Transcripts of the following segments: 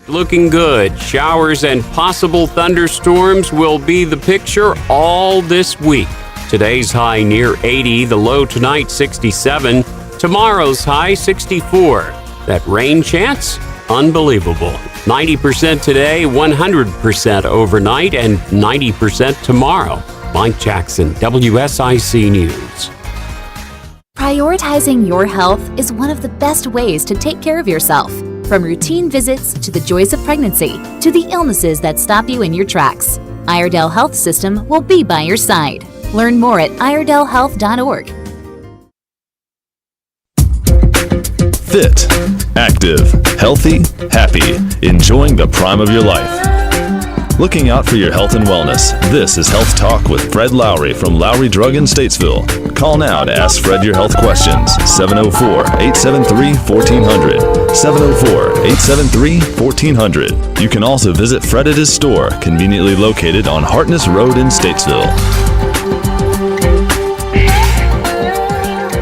looking good. Showers and possible thunderstorms will be the picture all this week. Today's high near 80, the low tonight 67, tomorrow's high 64. That rain chance? Unbelievable. 90% today, 100% overnight, and 90% tomorrow. Mike Jackson, WSIC News. Prioritizing your health is one of the best ways to take care of yourself. From routine visits to the joys of pregnancy to the illnesses that stop you in your tracks, Iredell Health System will be by your side. Learn more at iredellhealth.org. Fit, active, healthy, happy, enjoying the prime of your life. Looking out for your health and wellness, this is Health Talk with Fred Lowry from Lowry Drug in Statesville. Call now to ask Fred your health questions. 704-873-1400. 704-873-1400. You can also visit Fred at his store, conveniently located on Hartness Road in Statesville.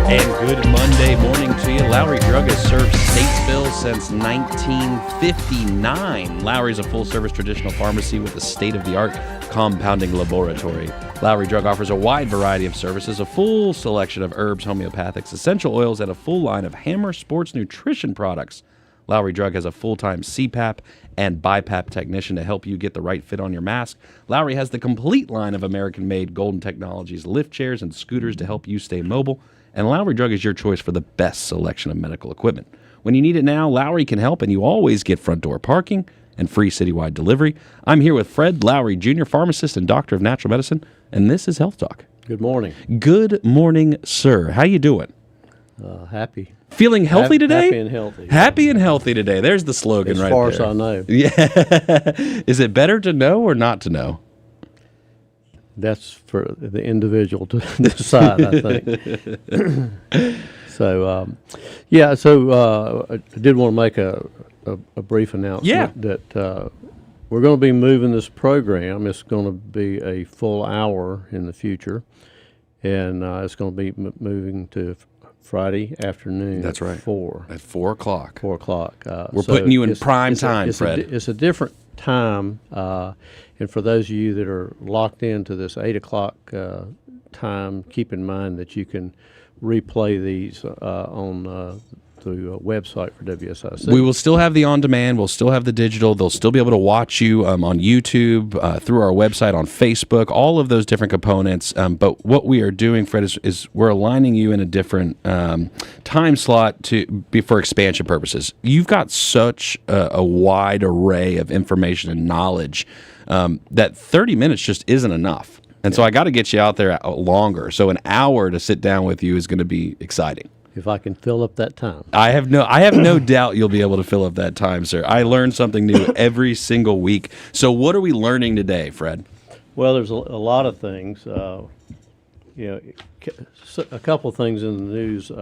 And good Monday morning to you. Lowry Drug has served Statesville since 1959. Lowry is a full-service traditional pharmacy with a state-of-the-art compounding laboratory. Lowry Drug offers a wide variety of services, a full selection of herbs, homeopathics, essential oils, and a full line of Hammer Sports Nutrition products. Lowry Drug has a full-time CPAP and BiPAP technician to help you get the right fit on your mask. Lowry has the complete line of American-made Golden Technologies lift chairs and scooters to help you stay mobile. And Lowry Drug is your choice for the best selection of medical equipment. When you need it now, Lowry can help, and you always get front door parking and free citywide delivery. I'm here with Fred Lowry, Jr., pharmacist and doctor of natural medicine, and this is Health Talk. Good morning. Good morning, sir. How you doing? Happy. Feeling healthy today? Happy and healthy. Happy and healthy today. There's the slogan right there. As far as I know. Yeah. Is it better to know or not to know? That's for the individual to decide, I think. So, I did want to make a brief announcement that we're going to be moving this program. It's going to be a full hour in the future, and it's going to be moving to Friday afternoon. That's right. At 4. At 4 o'clock. 4 o'clock. We're putting you in prime time, Fred. It's a different time, and for those of you that are locked into this 8 o'clock time, keep in mind that you can replay these on the website for WSIC. We will still have the on-demand. We'll still have the digital. They'll still be able to watch you on YouTube, through our website, on Facebook, all of those different components. But what we are doing, Fred, is we're aligning you in a different time slot for expansion purposes. You've got such a wide array of information and knowledge that 30 minutes just isn't enough. And so I got to get you out there longer. So an hour to sit down with you is going to be exciting. If I can fill up that time. I have no doubt you'll be able to fill up that time, sir. I learn something new every single week. So what are we learning today, Fred? Well, there's a lot of things. A couple of things in the news.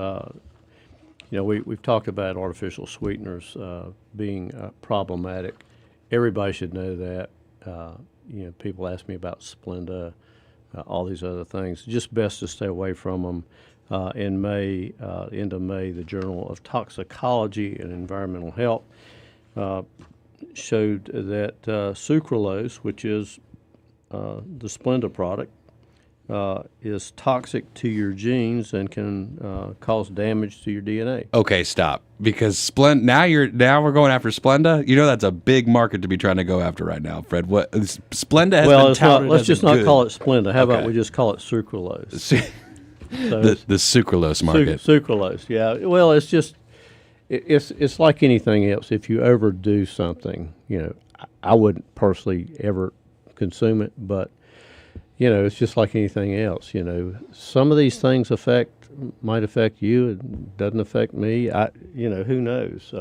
We've talked about artificial sweeteners being problematic. Everybody should know that. People ask me about Splenda, all these other things. Just best to stay away from them. In May, end of May, the Journal of Toxicology and Environmental Health showed that sucralose, which is the Splenda product, is toxic to your genes and can cause damage to your DNA. Okay, stop. Because Splenda, now we're going after Splenda. You know that's a big market to be trying to go after right now, Fred. What Splenda has been touted let's as just good. not call it Splenda. How Okay. about we just call it sucralose? So the sucralose market. Sucralose, yeah. Well, it's just it's like anything else. If you overdo something, I wouldn't personally ever consume it, but it's just like anything else. Some of these things might affect you. It doesn't affect me. Who knows?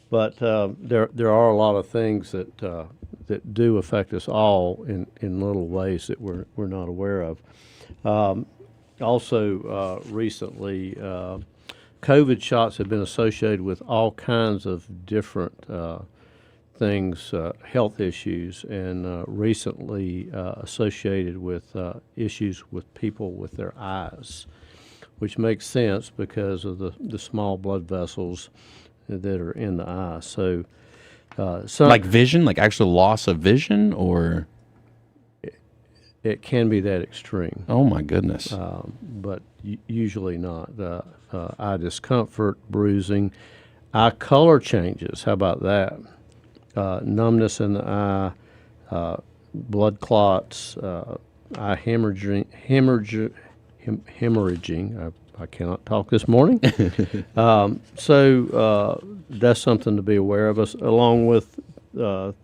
But there are a lot of things that do affect us all in little ways that we're not aware of. Also, recently, COVID shots have been associated with all kinds of different things, health issues, and recently associated with issues with people with their eyes, which makes sense because of the small blood vessels that are in the eye. So Like vision, like actual loss of vision, or it can be that extreme. oh my goodness. But usually not. Eye discomfort, bruising, eye color changes. How about that? Numbness in the eye, blood clots, eye hemorrhaging. I cannot talk this morning. So that's something to be aware of, along with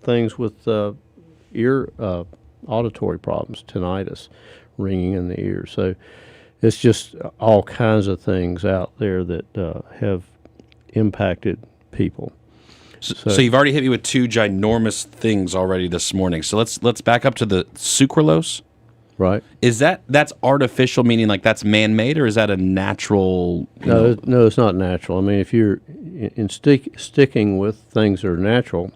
things with ear auditory problems, tinnitus, ringing in the ear. So it's just all kinds of things out there that have impacted people. So you've already hit me with two ginormous things already this morning. So let's back up to the sucralose. Right. Is that's artificial, meaning like that's man-made, or is that a natural? No, it's not natural. I mean, if you're sticking with things that are natural,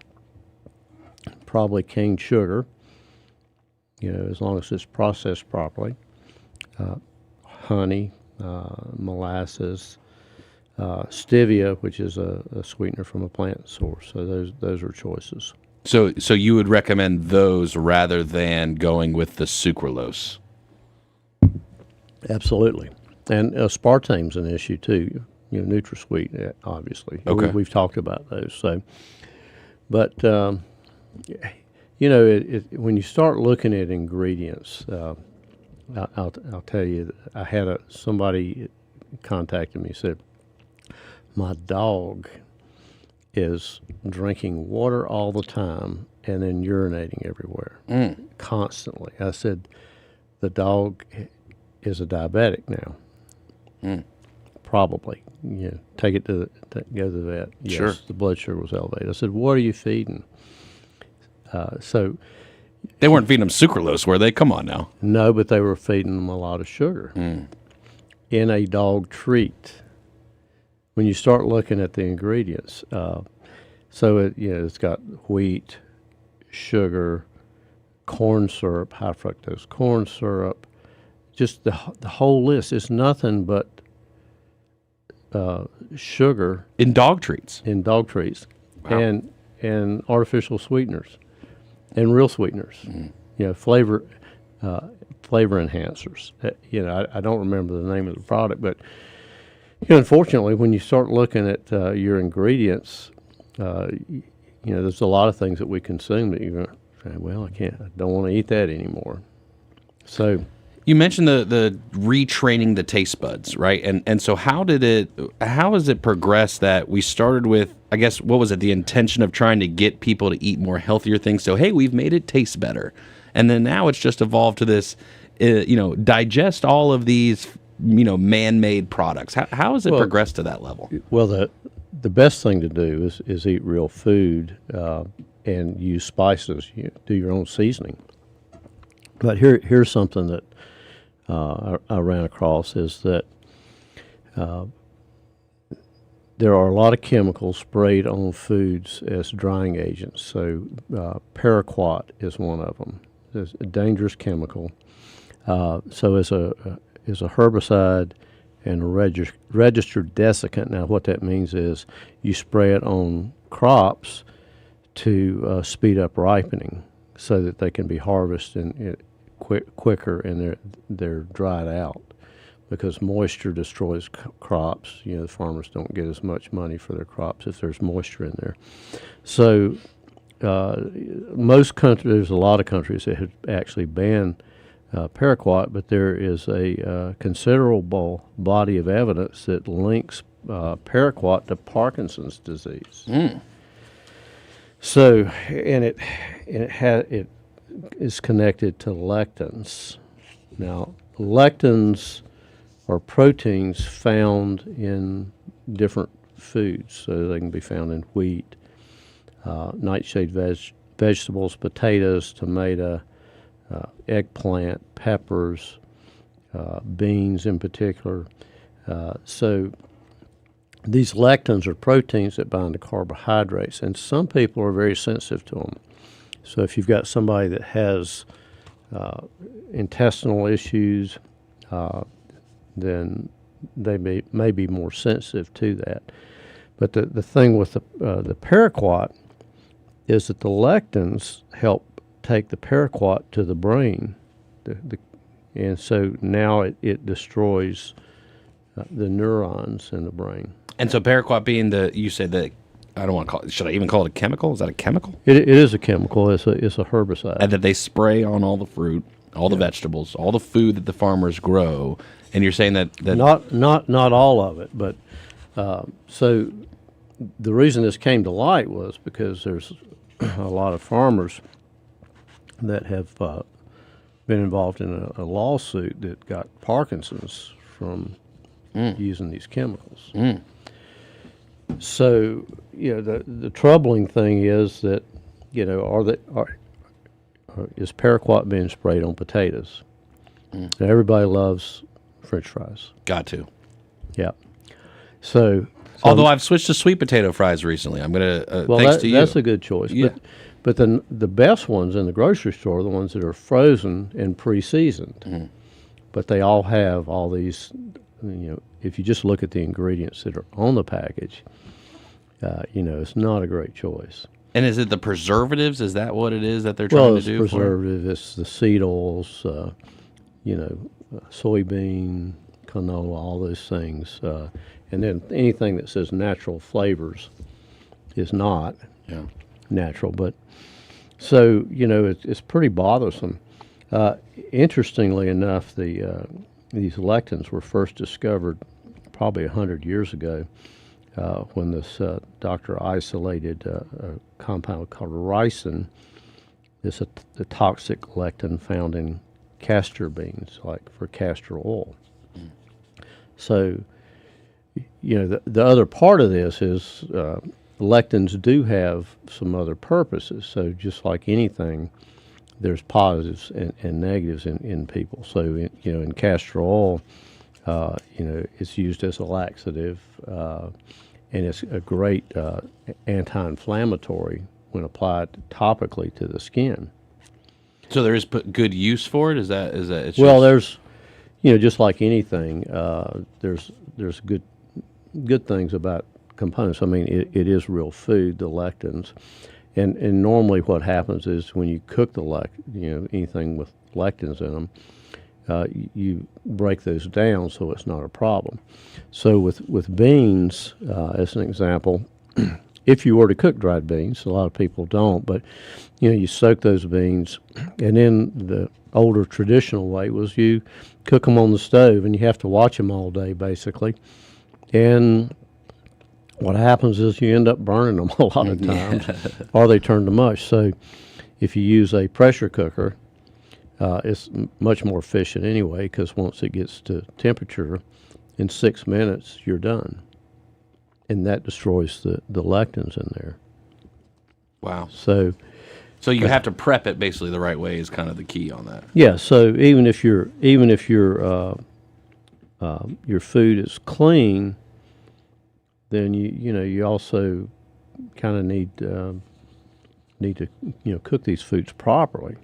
probably cane sugar, as long as it's processed properly, honey, molasses, stevia, which is a sweetener from a plant source. So those are choices. So you would recommend those rather than going with the sucralose? Absolutely. And aspartame's an issue too. NutraSweet, obviously. Okay. We've talked about those. So, but when you start looking at ingredients, I'll tell you, I had somebody contacted me, said, my dog is drinking water all the time and then urinating everywhere, constantly. I said, the dog is a diabetic now. Probably. Take it go to the vet. Yes, sure. The blood sugar was elevated. I said, what are you feeding? So they weren't feeding them sucralose, were they? Come on now. No, but they were feeding them a lot of sugar in a dog treat. When you start looking at the ingredients, so it's got wheat, sugar, corn syrup, high fructose corn syrup, just the whole list. It's nothing but sugar in dog treats. Wow. and artificial sweeteners and real sweeteners. Flavor enhancers. I don't remember the name of the product, but unfortunately, when you start looking at your ingredients, there's a lot of things that we consume that you're going to say, well, I don't want to eat that anymore. So you mentioned the retraining the taste buds, right? And so how has it progressed that we started with, I guess, what was it, the intention of trying to get people to eat more healthier things? So, hey, we've made it taste better. And then now it's just evolved to this, digest all of these man-made products. How has it progressed to that level? Well, the best thing to do is eat real food and use spices. Do your own seasoning. But here's something that I ran across is that there are a lot of chemicals sprayed on foods as drying agents. So paraquat is one of them. It's a dangerous chemical. So as a herbicide and a registered desiccant. Now, what that means is you spray it on crops to speed up ripening so that they can be harvested quicker and they're dried out, because moisture destroys crops. The farmers don't get as much money for their crops if there's moisture in there. So most countries, there's a lot of countries that have actually banned paraquat, but there is a considerable body of evidence that links paraquat to Parkinson's disease. So, and it is connected to lectins. Now, lectins are proteins found in different foods, so they can be found in wheat, nightshade vegetables, potatoes, tomato, eggplant, peppers, beans in particular. So these lectins are proteins that bind to carbohydrates, and some people are very sensitive to them. So if you've got somebody that has intestinal issues, then they may be more sensitive to that. But the thing with the paraquat is that the lectins help take the paraquat to the brain, and so now it destroys the neurons in the brain. And so paraquat being you said that, I don't want to call it, should I even call it a chemical? Is that a chemical? It is a chemical. It's a herbicide. And that they spray on all the fruit, all the vegetables, all the food that the farmers grow. And you're saying that not all of it, but so the reason this came to light was because there's a lot of farmers that have been involved in a lawsuit that got Parkinson's from using these chemicals. So, the troubling thing is that, is paraquat being sprayed on potatoes? Now, everybody loves French fries. got to. Yeah. So Although I've switched to sweet potato fries recently. I'm going to, thanks to you. That's a good choice. Yeah. But then the best ones in the grocery store are the ones that are frozen and pre-seasoned. But they all have all these, if you just look at the ingredients that are on the package, it's not a great choice. And is it the preservatives? Is that what it is that they're trying to do? Well, it's preservative. It's the seed oils, soybean, canola, all those things. And then anything that says natural flavors is not natural. But so, it's pretty bothersome. Interestingly enough, these lectins were first discovered probably 100 years ago when this doctor isolated a compound called ricin. It's a toxic lectin found in castor beans, like for castor oil. So, the other part of this is lectins do have some other purposes. So just like anything, there's positives and negatives in people. So, in castor oil, it's used as a laxative, and it's a great anti-inflammatory when applied topically to the skin. So there is good use for it? Is that it's Well, there's, just like anything, there's good things about components. I mean, it is real food, the lectins. And normally what happens is when you cook anything with lectins in them, you break those down so it's not a problem. So with beans, as an example, if you were to cook dried beans, a lot of people don't, but you soak those beans, and then the older traditional way was you cook them on the stove, and you have to watch them all day basically. And what happens is you end up burning them a lot of times, or they turn to mush. So if you use a pressure cooker, it's much more efficient anyway, because once it gets to temperature, in 6 minutes you're done, and that destroys the lectins in there. Wow. So you have to prep it basically the right way is kind of the key on that. Yeah. So even if your food is clean, then you also kind of need to cook these foods properly.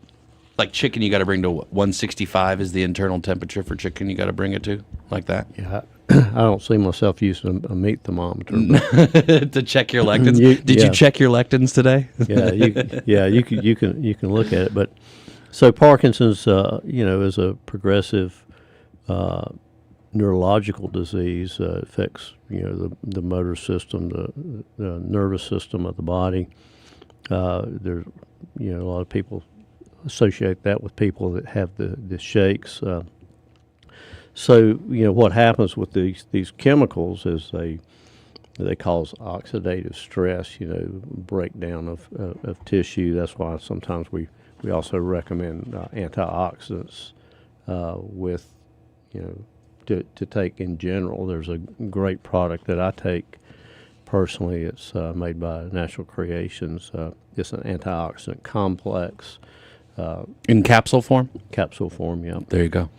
Like chicken, you got to bring to 165 is the internal temperature for chicken. You got to bring it to like that. Yeah, I don't see myself using a meat thermometer to check your lectins. Did you check your lectins today? you can look at it. But so Parkinson's, is a progressive neurological disease. Affects the motor system, the nervous system of the body. There's a lot of people associate that with people that have the shakes. So what happens with these chemicals is they cause oxidative stress, breakdown of tissue. That's why sometimes we also recommend antioxidants with to take in general. There's a great product that I take personally. It's made by Natural Creations. It's an antioxidant complex. In capsule form? Capsule form, yeah. There you go.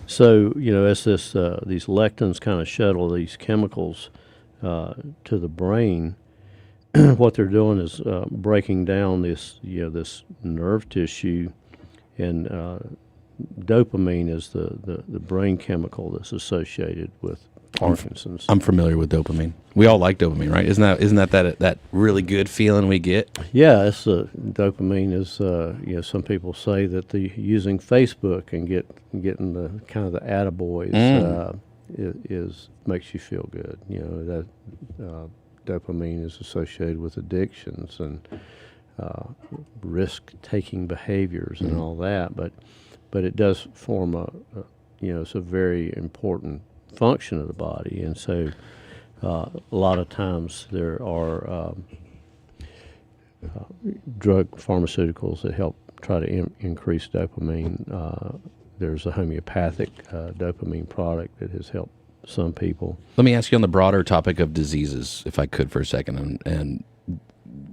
So, as these lectins kind of shuttle these chemicals to the brain, what they're doing is breaking down this nerve tissue, and dopamine is the brain chemical that's associated with Parkinson's. I'm familiar with dopamine. We all like dopamine, right? Isn't that really good feeling we get? Yeah, it's dopamine is some people say that the using Facebook and getting the kind of the attaboys is makes you feel good. That dopamine is associated with addictions and risk-taking behaviors and all that, but it does form it's a very important function of the body, and so a lot of times there are drug pharmaceuticals that help try to increase dopamine. There's a homeopathic dopamine product that has helped some people. Let me ask you on the broader topic of diseases, if I could, for a second, and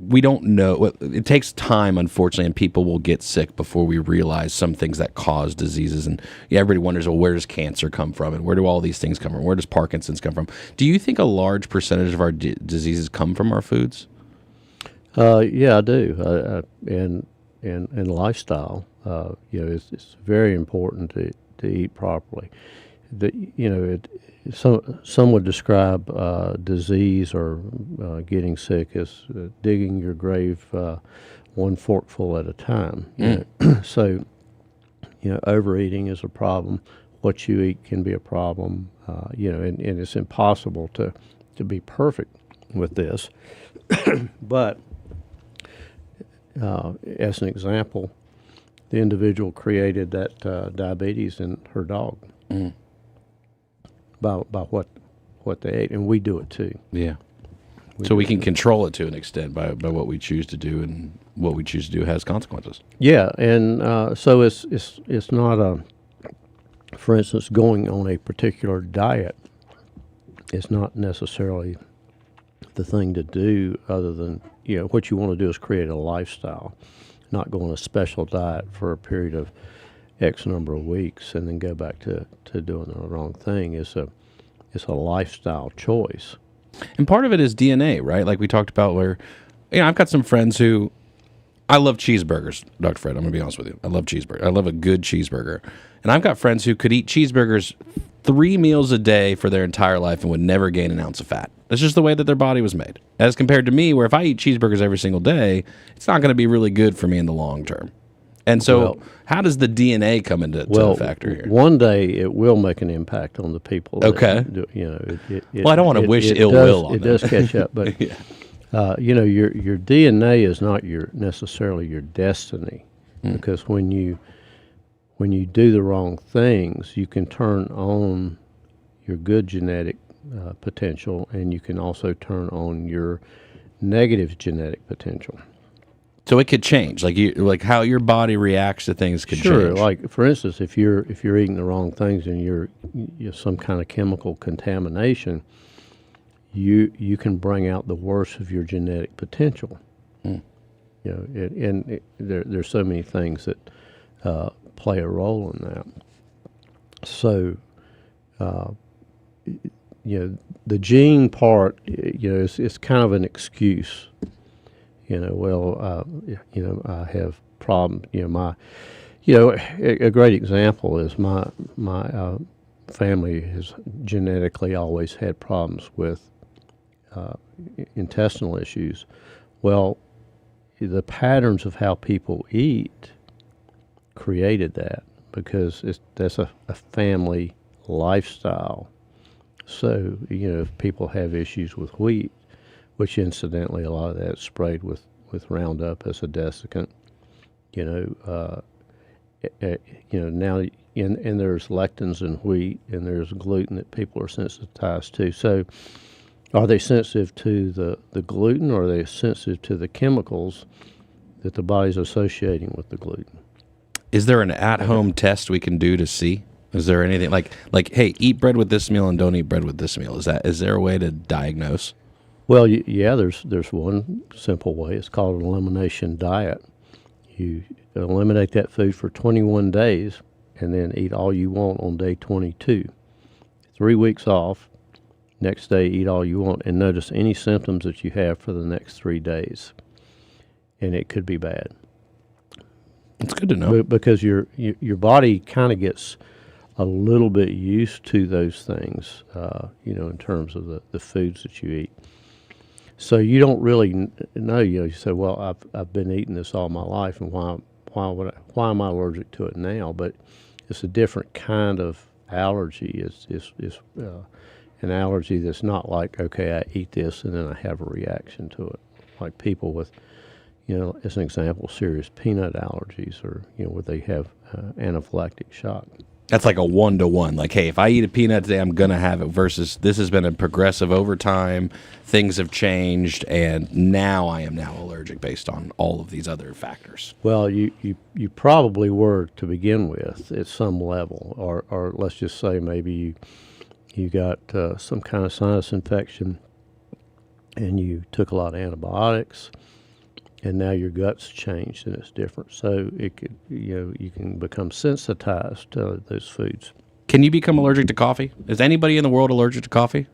we don't know. It takes time, unfortunately, and people will get sick before we realize some things that cause diseases. And everybody wonders, well, where does cancer come from, and where do all these things come from? Where does Parkinson's come from? Do you think a large percentage of our diseases come from our foods? Yeah, I do, and lifestyle. It's very important to eat properly. Some would describe disease or getting sick as digging your grave one forkful at a time. So, overeating is a problem. What you eat can be a problem. And it's impossible to be perfect with this. But as an example, the individual created that diabetes in her dog. By what they ate, and we do it too. Yeah. So we can control it to an extent by what we choose to do, and what we choose to do has consequences. Yeah, and so it's not for instance, going on a particular diet is not necessarily the thing to do. Other than what you want to do is create a lifestyle, not go on a special diet for a period of X number of weeks and then go back to doing the wrong thing. It's a lifestyle choice. And part of it is DNA, right? Like we talked about where, I've got some friends who, I love cheeseburgers, Dr. Fred, I'm going to be honest with you. I love cheeseburgers. I love a good cheeseburger. And I've got friends who could eat cheeseburgers 3 meals a day for their entire life and would never gain an ounce of fat. That's just the way that their body was made. As compared to me, where if I eat cheeseburgers every single day, it's not going to be really good for me in the long term. And so how does the DNA come into the factor here? One day it will make an impact on the people. Okay. Well, I don't want to wish ill will on them. It does catch up, but your DNA is not necessarily your destiny, because when you do the wrong things, you can turn on your good genetic potential, and you can also turn on your negative genetic potential. So it could change, like how your body reacts to things could change. Sure, like for instance, if you're eating the wrong things and you're some kind of chemical contamination, you can bring out the worst of your genetic potential. There's so many things that play a role in that. So, the gene part, it's kind of an excuse. I have problems. A great example is my family has genetically always had problems with intestinal issues. Well, the patterns of how people eat created that, because that's a family lifestyle. So, if people have issues with wheat, which incidentally a lot of that's sprayed with Roundup as a desiccant, now, and there's lectins in wheat, and there's gluten that people are sensitized to. So are they sensitive to the gluten, or are they sensitive to the chemicals that the body's associating with the gluten? Is there an at-home test we can do to see? Is there anything like, hey, eat bread with this meal and don't eat bread with this meal? Is there a way to diagnose? Well, there's one simple way. It's called an elimination diet. You eliminate that food for 21 days and then eat all you want on day 22. 3 weeks off. Next day, eat all you want, and notice any symptoms that you have for the next 3 days. And it could be bad. It's good to know. Because your body kind of gets a little bit used to those things, in terms of the foods that you eat. So you don't really know. You say, well, I've been eating this all my life, and why am I allergic to it now? But it's a different kind of allergy. It's an allergy that's not like, okay, I eat this and then I have a reaction to it. Like people with, as an example, serious peanut allergies, or where they have anaphylactic shock. That's like a 1-to-1. Like, hey, if I eat a peanut today, I'm going to have it, versus this has been a progressive over time. Things have changed, and now I am now allergic based on all of these other factors. Well, you probably were to begin with at some level, or let's just say maybe you got some kind of sinus infection and you took a lot of antibiotics, and now your gut's changed and it's different. So it could, you can become sensitized to those foods. Can you become allergic to coffee? Is anybody in the world allergic to coffee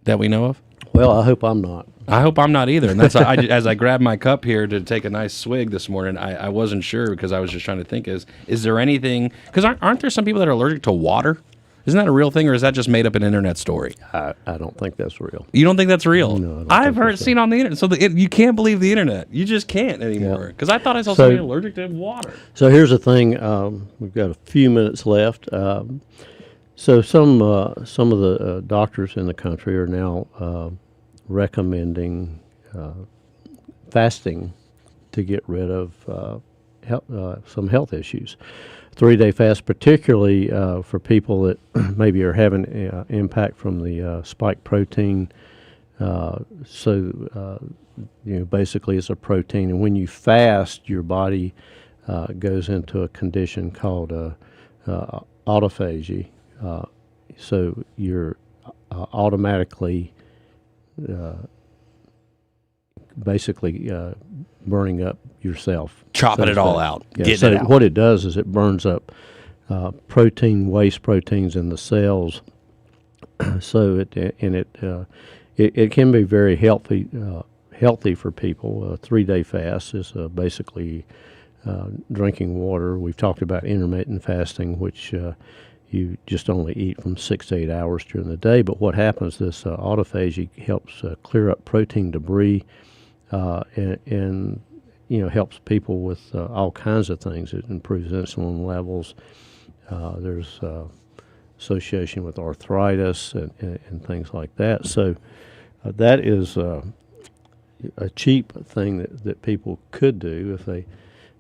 that we know of? Well, I hope I'm not. I hope I'm not either. And that's as I grabbed my cup here to take a nice swig this morning, I wasn't sure, because I was just trying to think, is there anything, because aren't there some people that are allergic to water? Isn't that a real thing, or is that just made up an internet story? I don't think that's real. You don't think that's real? No, I've heard seen on the internet. So you can't believe the internet. You just can't anymore. Because I thought I saw somebody allergic to water. So here's the thing. We've got a few minutes left. So some of the doctors in the country are now recommending fasting to get rid of some health issues. 3-day fast, particularly for people that maybe are having impact from the spike protein. Basically it's a protein, and when you fast, your body goes into a condition called autophagy. So you're automatically basically burning up yourself. Chopping it all out. Yeah, Getting so it out. what it does is it burns up waste proteins in the cells. So it can be very healthy for people. A 3-day fast is basically drinking water. We've talked about intermittent fasting, which you just only eat from 6 to 8 hours during the day. But what happens, this autophagy helps clear up protein debris, and helps people with all kinds of things. It improves insulin levels. There's association with arthritis and things like that. So that is a cheap thing that people could do if they.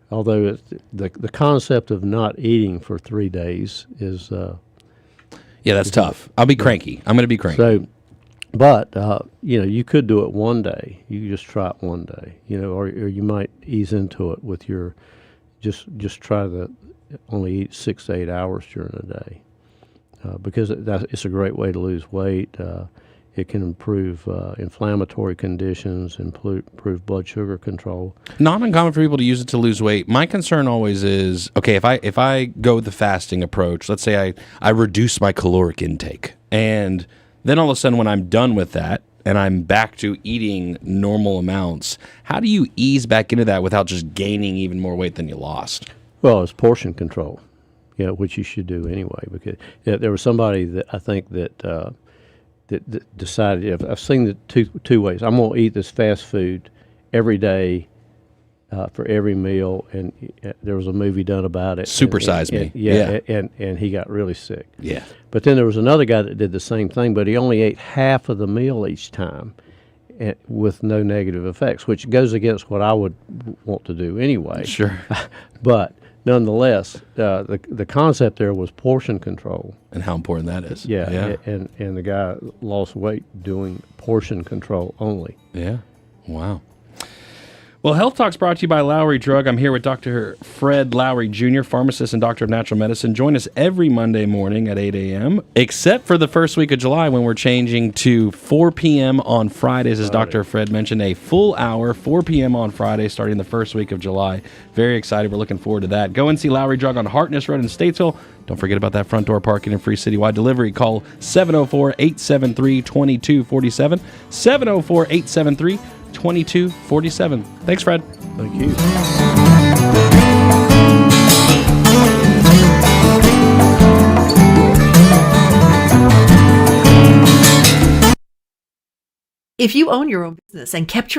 Although the concept of not eating for 3 days is that's tough. I'll be cranky. I'm going to be cranky. So, but you could do it one day. You could just try it one day. Or you might ease into it with your just try to only eat 6 to 8 hours during the day, because it's a great way to lose weight. It can improve inflammatory conditions, improve blood sugar control. Not uncommon for people to use it to lose weight. My concern always is, okay, if I go with the fasting approach, let's say I reduce my caloric intake, and then all of a sudden when I'm done with that and I'm back to eating normal amounts, how do you ease back into that without just gaining even more weight than you lost? Well, it's portion control, which you should do anyway, because there was somebody that I think that decided, I've seen the two ways. I'm going to eat this fast food every day for every meal, and there was a movie done about it. Supersize Me. Yeah. And he got really sick. Yeah. But then there was another guy that did the same thing, but he only ate half of the meal each time with no negative effects, which goes against what I would want to do anyway. Sure. But nonetheless, the concept there was portion control. And how important that is. Yeah. And the guy lost weight doing portion control only. Yeah. Wow. Well, Health Talk's brought to you by Lowry Drug. I'm here with Dr. Fred Lowry Jr., pharmacist and doctor of natural medicine. Join us every Monday morning at 8 a.m., except for the first week of July when we're changing to 4 p.m. on Fridays, as Dr. Fred mentioned. A full hour, 4 p.m. on Friday, starting the first week of July. Very excited. We're looking forward to that. Go and see Lowry Drug on Hartness Road in Statesville. Don't forget about that front door parking and free citywide delivery. Call 704-873-2247. 704-873-2247. Thanks, Fred. Thank you. If you own your own business and kept your